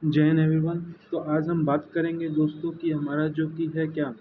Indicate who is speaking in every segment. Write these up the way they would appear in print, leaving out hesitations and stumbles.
Speaker 1: जय हिंद एवरीवन। तो आज हम बात करेंगे दोस्तों कि हमारा जो कि है क्या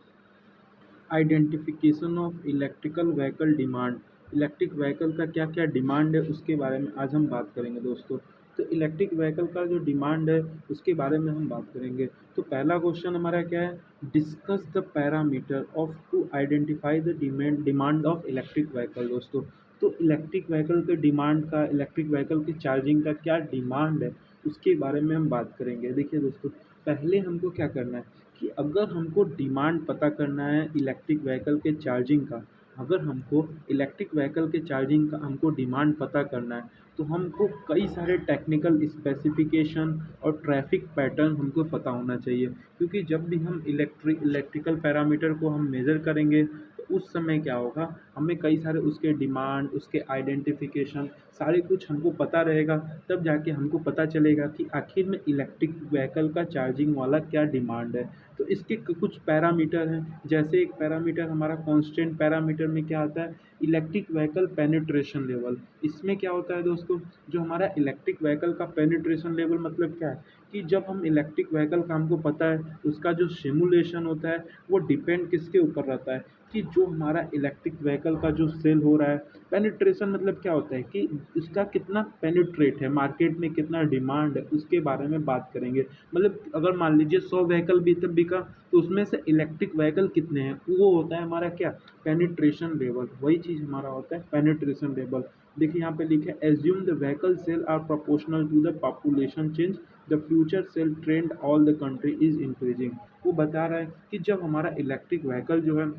Speaker 1: identification of electrical vehicle demand. Electric vehicle का क्या क्या डिमांड है उसके बारे में आज हम बात करेंगे दोस्तों। तो इलेक्ट्रिक व्हीकल का जो डिमांड है उसके बारे में हम बात करेंगे। तो पहला क्वेश्चन हमारा क्या है, discuss the parameter of to identify the demand of electric vehicle. दोस्तों तो इलेक्ट्रिक व्हीकल के डिमांड का, इलेक्ट्रिक व्हीकल की चार्जिंग का क्या डिमांड है उसके बारे में हम बात करेंगे। देखिए दोस्तों, पहले हमको क्या करना है कि अगर हमको डिमांड पता करना है इलेक्ट्रिक व्हीकल के चार्जिंग का, अगर हमको इलेक्ट्रिक व्हीकल के चार्जिंग का हमको डिमांड पता करना है तो हमको कई सारे टेक्निकल स्पेसिफिकेशन और ट्रैफिक पैटर्न हमको पता होना चाहिए। क्योंकि जब भी हम इलेक्ट्रिकल पैरामीटर को हम मेज़र करेंगे तो उस समय क्या होगा, हमें कई सारे उसके डिमांड, उसके आइडेंटिफिकेशन सारे कुछ हमको पता रहेगा। तब जाके हमको पता चलेगा कि आखिर में इलेक्ट्रिक व्हीकल का चार्जिंग वाला क्या डिमांड है। तो इसके कुछ पैरामीटर हैं, जैसे एक पैरामीटर हमारा कांस्टेंट पैरामीटर में क्या आता है, इलेक्ट्रिक व्हीकल पेनिट्रेशन लेवल। इसमें क्या होता है दोस्तों, जो हमारा इलेक्ट्रिक व्हीकल का पेनिट्रेशन लेवल मतलब क्या है कि जब हम इलेक्ट्रिक व्हीकल का हमको पता है उसका जो सिमुलेशन होता है वो डिपेंड किसके ऊपर रहता है कि जो हमारा इलेक्ट्रिक व्हीकल का जो सेल हो रहा है, पेनिट्रेशन मतलब क्या होता है कि इसका कितना पेनिट्रेट है, मार्केट में कितना डिमांड है उसके बारे में बात करेंगे। मतलब अगर मान लीजिए 100 व्हीकल भी तब बिका तो उसमें से इलेक्ट्रिक व्हीकल कितने हैं, वो होता है हमारा क्या, पेनिट्रेशन लेवल। वही चीज़ हमारा होता है पेनिट्रेशन लेवल। देखिए यहाँ पे लिखे assume the vehicle sale are proportional to the population change, the future sale trend all the country is increasing. वो बता रहा है कि जब हमारा इलेक्ट्रिक व्हीकल जो है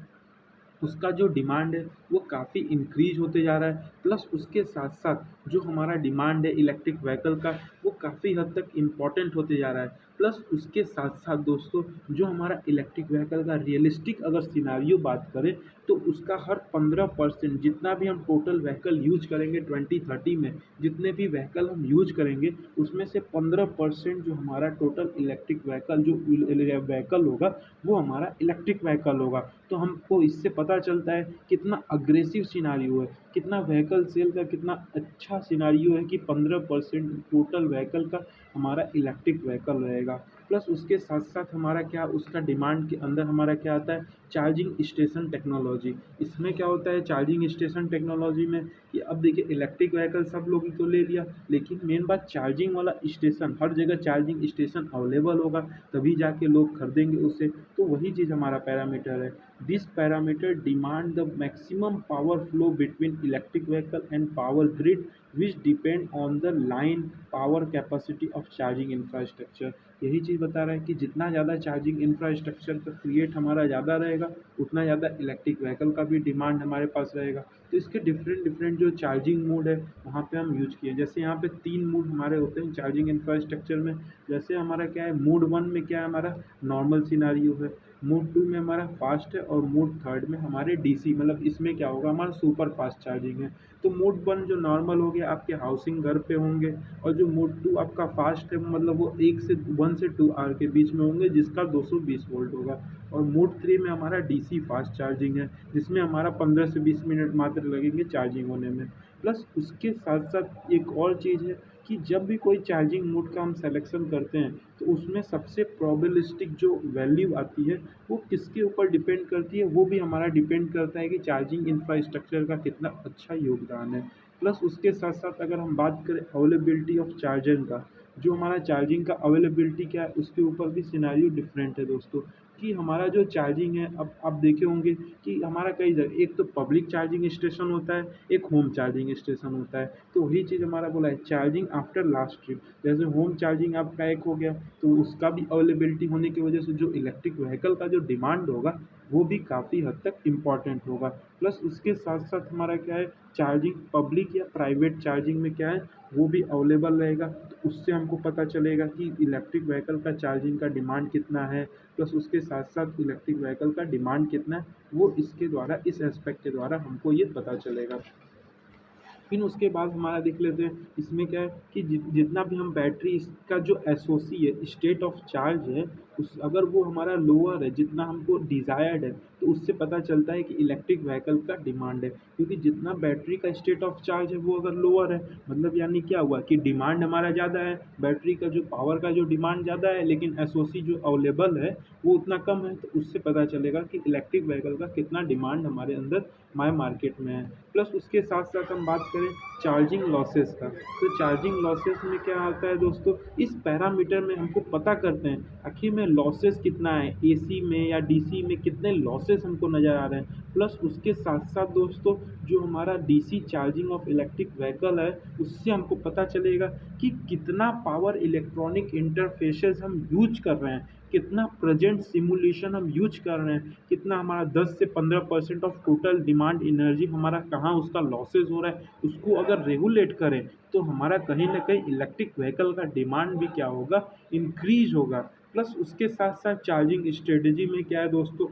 Speaker 1: उसका जो डिमांड है वो काफ़ी इंक्रीज होते जा रहा है, प्लस उसके साथ साथ जो हमारा डिमांड है इलेक्ट्रिक व्हीकल का वो काफ़ी हद तक इम्पॉर्टेंट होते जा रहा है। प्लस उसके साथ साथ दोस्तों, जो हमारा इलेक्ट्रिक व्हीकल का रियलिस्टिक अगर सिनारियो बात करें तो उसका हर 15% जितना भी हम टोटल व्हीकल यूज करेंगे 2030 में, जितने भी व्हीकल हम यूज करेंगे उसमें से 15% जो हमारा टोटल इलेक्ट्रिक व्हीकल जो व्हीकल होगा वो हमारा इलेक्ट्रिक व्हीकल होगा। तो हमको इससे पता चलता है कितना अग्रेसिव सिनारियो है, कितना व्हीकल सेल का कितना अच्छा सिनारियो है कि 15% टोटल व्हीकल का हमारा इलेक्ट्रिक व्हीकल रहेगा। प्लस उसके साथ साथ हमारा क्या, उसका डिमांड के अंदर हमारा क्या आता है, चार्जिंग स्टेशन टेक्नोलॉजी। इसमें क्या होता है चार्जिंग स्टेशन टेक्नोलॉजी में कि अब देखिए इलेक्ट्रिक व्हीकल सब लोग तो ले लिया, लेकिन मेन बात चार्जिंग वाला स्टेशन, हर जगह चार्जिंग स्टेशन अवेलेबल होगा तभी जाके लोग खरीदेंगे उसे। तो वही चीज़ हमारा पैरामीटर है। This parameter demand the maximum power flow between electric vehicle and power grid which depend on the line power capacity of charging infrastructure. यही चीज़ बता रहा है कि जितना ज़्यादा चार्जिंग इंफ्रास्ट्रक्चर का क्रिएट हमारा ज़्यादा रहेगा उतना ज़्यादा इलेक्ट्रिक व्हीकल का भी डिमांड हमारे पास रहेगा। तो इसके डिफरेंट डिफरेंट जो चार्जिंग मोड है वहाँ पे हम यूज किए, जैसे यहाँ पे 3 मोड हमारे होते हैं चार्जिंग इंफ्रास्ट्रक्चर में। जैसे हमारा क्या है, मोड 1 में क्या है, हमारा नॉर्मल सिनारियो है, मोड 2 में हमारा फास्ट है और मोड 3 में हमारे डीसी, मतलब इसमें क्या होगा, हमारा सुपर फास्ट चार्जिंग है। तो मोड 1 जो नॉर्मल हो गया आपके हाउसिंग घर पे होंगे, और जो मोड 2 आपका फास्ट है मतलब वो 1 से 2 आवर के बीच में होंगे जिसका 220 वोल्ट होगा। और मोड 3 में हमारा डीसी फास्ट चार्जिंग है जिसमें हमारा 15 से 20 मिनट मात्र लगेंगे चार्जिंग होने में। प्लस उसके साथ साथ एक और चीज़ है कि जब भी कोई चार्जिंग मोड का हम सेलेक्शन करते हैं तो उसमें सबसे प्रोबेबिलिस्टिक जो वैल्यू आती है वो किसके ऊपर डिपेंड करती है, वो भी हमारा डिपेंड करता है कि चार्जिंग इंफ्रास्ट्रक्चर का कितना अच्छा योगदान है। प्लस उसके साथ साथ अगर हम बात करें अवेलेबिलिटी ऑफ चार्जर का, जो हमारा चार्जिंग का अवेलेबिलिटी क्या है उसके ऊपर भी सिनारियो डिफरेंट है दोस्तों। कि हमारा जो चार्जिंग है, अब आप देखे होंगे कि हमारा कई जगह एक तो पब्लिक चार्जिंग स्टेशन होता है, एक होम चार्जिंग स्टेशन होता है। तो वही चीज़ हमारा बोला है चार्जिंग आफ्टर लास्ट ट्रिप। जैसे होम चार्जिंग आपका एक हो गया तो उसका भी अवेलेबिलिटी होने की वजह से जो इलेक्ट्रिक व्हीकल का जो डिमांड होगा वो भी काफ़ी हद तक इम्पॉर्टेंट होगा। प्लस उसके साथ साथ हमारा क्या है, चार्जिंग पब्लिक या प्राइवेट चार्जिंग में क्या है वो भी अवेलेबल रहेगा। तो उससे हमको पता चलेगा कि इलेक्ट्रिक व्हीकल का चार्जिंग का डिमांड कितना है, प्लस उसके साथ साथ इलेक्ट्रिक व्हीकल का डिमांड कितना है वो इसके द्वारा, इस एस्पेक्ट के द्वारा हमको ये पता चलेगा। फिर उसके बाद हमारा देख लेते हैं इसमें क्या है कि जितना भी हम बैटरी इसका जो एसओसी है, स्टेट ऑफ चार्ज है, उस अगर वो हमारा लोअर है जितना हमको डिज़ायर्ड है, तो उससे पता चलता है कि इलेक्ट्रिक व्हीकल का डिमांड है। क्योंकि जितना बैटरी का स्टेट ऑफ चार्ज है वो अगर लोअर है, मतलब यानी क्या हुआ कि डिमांड हमारा ज़्यादा है, बैटरी का जो पावर का जो डिमांड ज़्यादा है, लेकिन एसओसी जो अवेलेबल है वो उतना कम है, तो उससे पता चलेगा कि इलेक्ट्रिक व्हीकल का कितना डिमांड हमारे अंदर हमारे मार्केट में है। प्लस उसके साथ साथ हम बात करें चार्जिंग लॉसेस का, तो चार्जिंग लॉसेस में क्या आता है दोस्तों, इस पैरामीटर में हमको पता करते हैं आखिर में लॉसेस कितना है, एसी में या डीसी में कितने लॉसेस हमको नज़र आ रहे हैं। प्लस उसके साथ साथ दोस्तों जो हमारा DC charging of electric vehicle है, उससे हमको पता चलेगा कि कितना पावर इलेक्ट्रॉनिक इंटरफेसेस हम यूज कर रहे हैं, कितना प्रेजेंट सिमुलेशन हम यूज कर रहे हैं, कितना हमारा 10 से 15% ऑफ टोटल डिमांड एनर्जी हमारा कहाँ उसका लॉसेस हो रहा है। उसको अगर रेगुलेट करें तो हमारा कहीं ना कहीं इलेक्ट्रिक व्हीकल का डिमांड भी क्या होगा, इंक्रीज होगा। प्लस उसके साथ साथ चार्जिंग स्ट्रेटजी में क्या है दोस्तों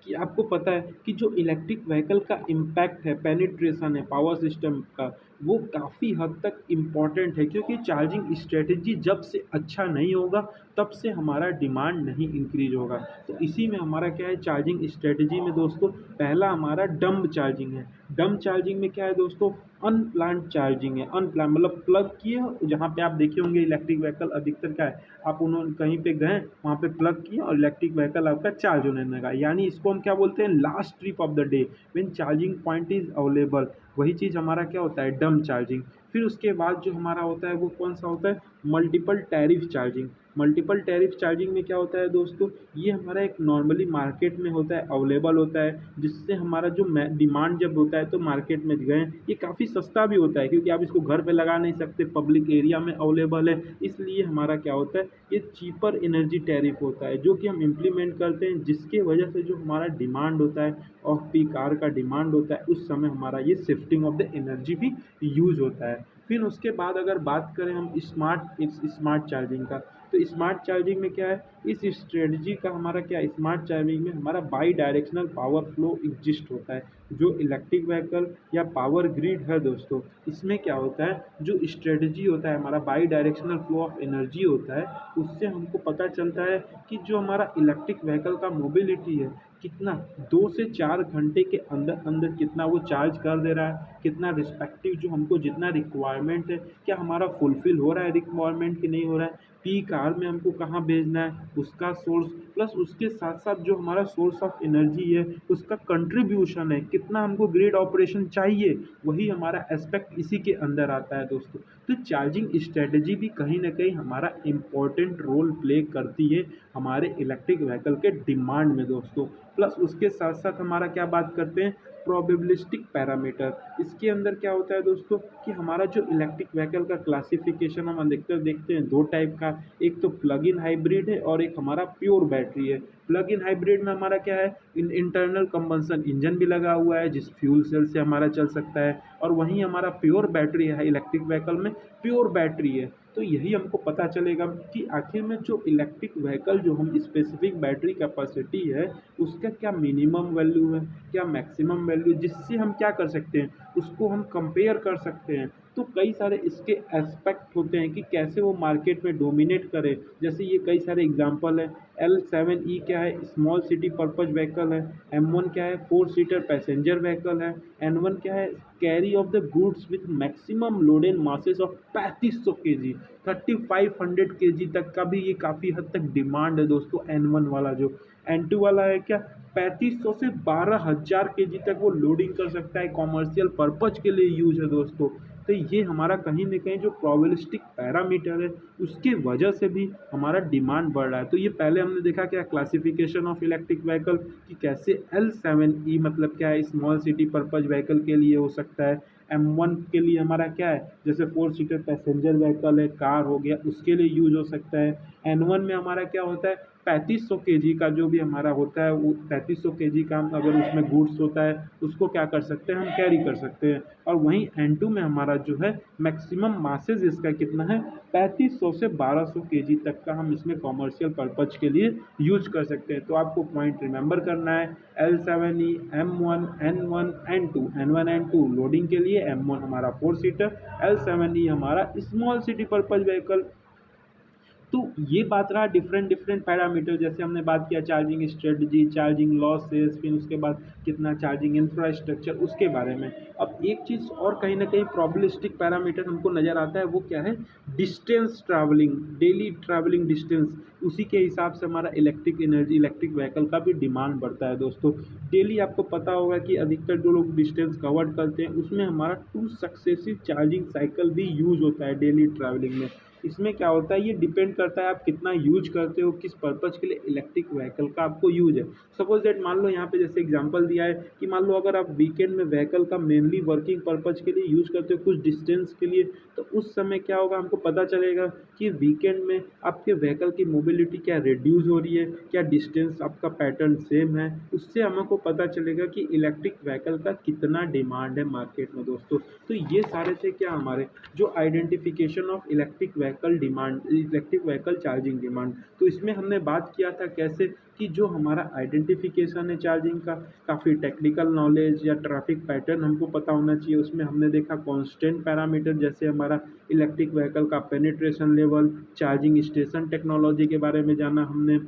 Speaker 1: कि आपको पता है कि जो इलेक्ट्रिक व्हीकल का इम्पैक्ट है, पेनिट्रेशन है पावर सिस्टम का, वो काफ़ी हद तक इम्पॉर्टेंट है। क्योंकि चार्जिंग स्ट्रेटजी जब से अच्छा नहीं होगा तब से हमारा डिमांड नहीं इंक्रीज होगा। तो इसी में हमारा क्या है चार्जिंग स्ट्रेटजी में दोस्तों, पहला हमारा डम्ब चार्जिंग है। डम्ब चार्जिंग में क्या है दोस्तों, अनप्लान्ड चार्जिंग है। अनप्लान मतलब प्लग किए, जहाँ पे आप देखे होंगे इलेक्ट्रिक व्हीकल अधिकतर क्या है, आप उन्होंने कहीं पे गए वहाँ पे प्लग किए और इलेक्ट्रिक व्हीकल आपका चार्ज होने लगा, यानी इसको हम क्या बोलते हैं, last trip of the day when charging point is available. वही चीज़ हमारा क्या होता है, डम चार्जिंग। फिर उसके बाद जो हमारा होता है वो कौन सा होता है, multiple tariff charging. Multiple tariff charging में क्या होता है दोस्तों, ये हमारा एक नॉर्मली मार्केट में होता है, अवेलेबल होता है, जिससे हमारा जो डिमांड जब होता है तो मार्केट में गए, ये काफ़ी सस्ता भी होता है क्योंकि आप इसको घर पे लगा नहीं सकते, पब्लिक एरिया में अवेलेबल है, इसलिए हमारा क्या होता है, ये चीपर एनर्जी टैरिफ होता है जो कि हम इम्प्लीमेंट करते हैं, जिसके वजह से जो हमारा डिमांड होता है, ऑफ पीक आवर का डिमांड होता है, उस समय हमारा ये शिफ्टिंग ऑफ द एनर्जी भी यूज होता है। फिर उसके बाद अगर बात करें हम स्मार्ट चार्जिंग का, तो स्मार्ट चार्जिंग में क्या है, इस स्ट्रेटजी का हमारा क्या है, स्मार्ट चार्जिंग में हमारा by directional power flow exist होता है। जो इलेक्ट्रिक व्हीकल या पावर ग्रिड है दोस्तों, इसमें क्या होता है, जो स्ट्रेटजी होता है हमारा by directional flow of energy होता है, उससे हमको पता चलता है कि जो हमारा इलेक्ट्रिक व्हीकल का मोबिलिटी है, कितना 2 से 4 घंटे के अंदर अंदर कितना वो चार्ज कर दे रहा है, कितना रिस्पेक्टिव जो हमको जितना रिक्वायरमेंट है, क्या हमारा फुलफिल हो रहा है रिक्वायरमेंट कि नहीं हो रहा है, पीक आवर में हमको कहाँ भेजना है, उसका सोर्स, प्लस उसके साथ साथ जो हमारा सोर्स ऑफ एनर्जी है उसका कंट्रीब्यूशन है, कितना हमको ग्रिड ऑपरेशन चाहिए, वही हमारा एस्पेक्ट इसी के अंदर आता है दोस्तों। तो चार्जिंग स्ट्रेटजी भी कहीं ना कहीं हमारा इम्पोर्टेंट रोल प्ले करती है हमारे इलेक्ट्रिक व्हीकल के डिमांड में दोस्तों। प्लस उसके साथ साथ हमारा क्या बात करते हैं, प्रोबेबिलिस्टिक पैरामीटर। इसके अंदर क्या होता है दोस्तों कि हमारा जो इलेक्ट्रिक व्हीकल का क्लासिफिकेशन हम अधिकतर देखते हैं 2 टाइप का, एक तो प्लग इन हाइब्रिड है और एक हमारा प्योर बैटरी है। प्लग इन हाइब्रिड में हमारा क्या है, इंटरनल कंबंसन इंजन भी लगा हुआ है जिस फ्यूल सेल से हमारा चल सकता है, और वहीं हमारा प्योर बैटरी है, इलेक्ट्रिक व्हीकल में प्योर बैटरी है। तो यही हमको पता चलेगा कि आखिर में जो इलेक्ट्रिक व्हीकल जो हम स्पेसिफिक बैटरी कैपेसिटी है उसका क्या मिनिमम वैल्यू है, क्या मैक्सिमम वैल्यू, जिससे हम क्या कर सकते हैं, उसको हम कंपेयर कर सकते हैं। तो कई सारे इसके एस्पेक्ट होते हैं कि कैसे वो मार्केट में डोमिनेट करे। जैसे ये कई सारे एग्जांपल है, L7E क्या है, स्मॉल सिटी पर्पज व्हीकल है, M1 क्या है, 4 सीटर पैसेंजर व्हीकल है, N1 क्या है, carry off the goods with maximum load and masses of 3500 kg, 3500 kg तक का भी ये काफ़ी हद तक डिमांड है दोस्तों। N1 वाला जो N2 वाला है क्या, 3500 से 12,000 kg तक वो लोडिंग कर सकता है, कॉमर्शियल पर्पज के लिए यूज है दोस्तों। तो ये हमारा कहीं ना कहीं जो प्रोबेबिलिस्टिक पैरामीटर है उसके वजह से भी हमारा डिमांड बढ़ रहा है। तो ये पहले हमने देखा क्या, क्लासिफिकेशन ऑफ इलेक्ट्रिक व्हीकल कि कैसे L7E मतलब क्या है, स्मॉल सिटी पर्पज व्हीकल के लिए हो सकता है। M1 के लिए हमारा क्या है, जैसे 4 सीटर पैसेंजर व्हीकल है, कार हो गया, उसके लिए यूज हो सकता है। N1 में हमारा क्या होता है, 3500 केजी का जो भी हमारा होता है वो 3500 केजी का अगर उसमें गुड्स होता है उसको क्या कर सकते हैं, हम कैरी कर सकते हैं। और वहीं N2 में हमारा जो है मैक्सिमम मासेज इसका कितना है, 3500 से 1200 केजी तक का हम इसमें कॉमर्शियल पर्पज के लिए यूज कर सकते हैं। तो आपको पॉइंट रिमेंबर करना है, L7E, M1, N1, N2, N1 N2 loading के लिए, M1 हमारा 4 सीटर, L7E हमारा स्मॉल सिटी पर्पज व्हीकल। तो ये बात रहा डिफरेंट डिफरेंट पैरामीटर, जैसे हमने बात किया चार्जिंग स्ट्रेटजी, चार्जिंग लॉसेस, फिर उसके बाद कितना चार्जिंग इंफ्रास्ट्रक्चर उसके बारे में। अब एक चीज़ और कहीं ना कहीं प्रॉब्लमिस्टिक पैरामीटर हमको नज़र आता है, वो क्या है, distance travelling, daily travelling distance. उसी के हिसाब से हमारा इलेक्ट्रिक एनर्जी, इलेक्ट्रिक व्हीकल का भी डिमांड बढ़ता है दोस्तों। डेली आपको पता होगा कि अधिकतर जो लोग डिस्टेंस कवर करते हैं उसमें हमारा 2 सक्सेसिव चार्जिंग साइकिल भी यूज़ होता है डेली ट्रैवलिंग में। इसमें क्या होता है, ये डिपेंड करता है आप कितना यूज करते हो, किस पर्पज़ के लिए इलेक्ट्रिक व्हीकल का आपको यूज है। सपोज दैट मान लो यहाँ पे जैसे एग्जांपल दिया है कि मान लो अगर आप वीकेंड में व्हीकल का मेनली वर्किंग पर्पज़ के लिए यूज करते हो कुछ डिस्टेंस के लिए, तो उस समय क्या होगा, हमको पता चलेगा कि वीकेंड में आपके व्हीकल की मोबिलिटी क्या रिड्यूस हो रही है, क्या डिस्टेंस आपका पैटर्न सेम है। उससे हमको पता चलेगा कि इलेक्ट्रिक व्हीकल का कितना डिमांड है मार्केट में दोस्तों। तो ये सारे थे क्या हमारे जो identification of electric vehicle demand, electric vehicle charging demand. तो इसमें हमने बात किया था कैसे कि जो हमारा आइडेंटिफिकेशन है चार्जिंग का, काफ़ी टेक्निकल नॉलेज या ट्रैफिक पैटर्न हमको पता होना चाहिए। उसमें हमने देखा कांस्टेंट पैरामीटर, जैसे हमारा इलेक्ट्रिक व्हीकल का penetration level, charging station technology के बारे में जाना हमने।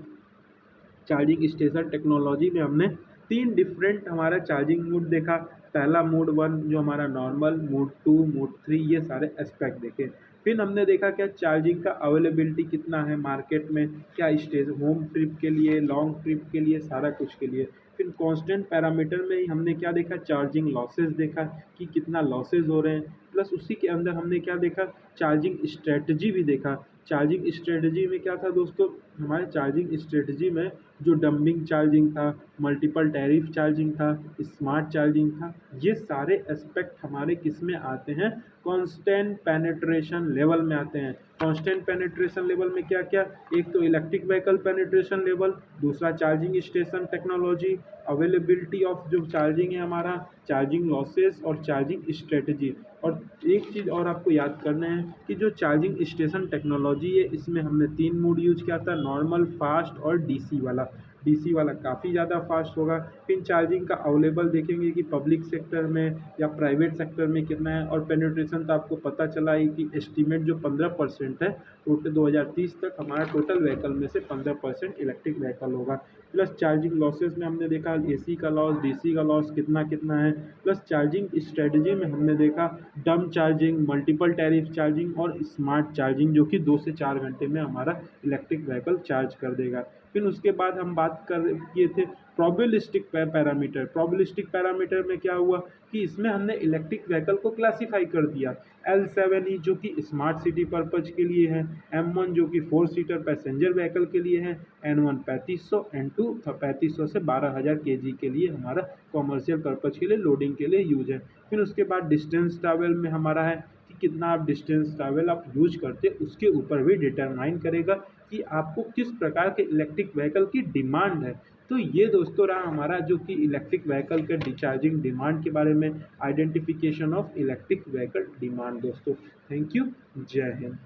Speaker 1: चार्जिंग स्टेशन टेक्नोलॉजी में हमने 3 डिफरेंट हमारा चार्जिंग मोड देखा। पहला मोड 1 जो हमारा नॉर्मल, मोड 2, मोड 3, ये सारे एस्पेक्ट देखे। फिर हमने देखा क्या चार्जिंग का अवेलेबिलिटी कितना है मार्केट में, क्या स्टेज होम ट्रिप के लिए, लॉन्ग ट्रिप के लिए, सारा कुछ के लिए। फिर कांस्टेंट पैरामीटर में ही हमने क्या देखा, चार्जिंग लॉसेस देखा कि कितना लॉसेस हो रहे हैं। प्लस उसी के अंदर हमने क्या देखा, चार्जिंग स्ट्रेटजी भी देखा। चार्जिंग स्ट्रेटजी में क्या था दोस्तों, हमारे चार्जिंग स्ट्रेटजी में जो डंपिंग चार्जिंग था, मल्टीपल टैरिफ चार्जिंग था, स्मार्ट चार्जिंग था, ये सारे एस्पेक्ट हमारे किस में आते हैं, कांस्टेंट पेनिट्रेशन लेवल में आते हैं। कांस्टेंट पेनिट्रेशन लेवल में क्या क्या, एक तो इलेक्ट्रिक व्हीकल पेनिट्रेशन लेवल, दूसरा charging station technology, availability of जो चार्जिंग है हमारा, चार्जिंग लॉसेस और चार्जिंग स्ट्रेटजी। और एक चीज़ और आपको याद करना है कि जो चार्जिंग स्टेशन टेक्नोलॉजी है इसमें हमने 3 मोड यूज किया था, नॉर्मल, फास्ट और डीसी वाला। डीसी वाला काफ़ी ज़्यादा फास्ट होगा। फिर चार्जिंग का अवेलेबल देखेंगे कि पब्लिक सेक्टर में या प्राइवेट सेक्टर में कितना है। और पेनिट्रेशन तो आपको पता चला है कि एस्टीमेट जो 15% है, टोटल 2030 तक हमारा टोटल व्हीकल में से 15% इलेक्ट्रिक व्हीकल होगा। प्लस चार्जिंग लॉसेस में हमने देखा एसी का लॉस, डीसी का लॉस कितना कितना है। प्लस चार्जिंग स्ट्रेटजी में हमने देखा डम चार्जिंग, मल्टीपल टैरिफ चार्जिंग और स्मार्ट चार्जिंग, जो कि 2 से 4 घंटे में हमारा इलेक्ट्रिक व्हीकल चार्ज कर देगा। फिर उसके बाद हम बात कर किए थे प्रोबेबिलिस्टिक पैरामीटर। प्रोबेबिलिस्टिक पैरामीटर में क्या हुआ कि इसमें हमने इलेक्ट्रिक व्हीकल को क्लासीफाई कर दिया। L7E जो कि स्मार्ट सिटी पर्पज के लिए है, M1 जो कि 4 सीटर पैसेंजर व्हीकल के लिए है, N1 3500, N2 3500 से 12,000 केजी के लिए हमारा कॉमर्शियल पर्पज के लिए, लोडिंग के लिए यूज है। फिर उसके बाद डिस्टेंस ट्रैवल में हमारा है कि कितना आप डिस्टेंस ट्रैवल आप यूज करते, उसके ऊपर भी डिटरमाइन करेगा कि आपको किस प्रकार के इलेक्ट्रिक व्हीकल की डिमांड है। तो ये दोस्तों रहा हमारा जो कि इलेक्ट्रिक व्हीकल के डिचार्जिंग डिमांड के बारे में, identification of electric vehicle demand दोस्तों। थैंक यू, जय हिंद।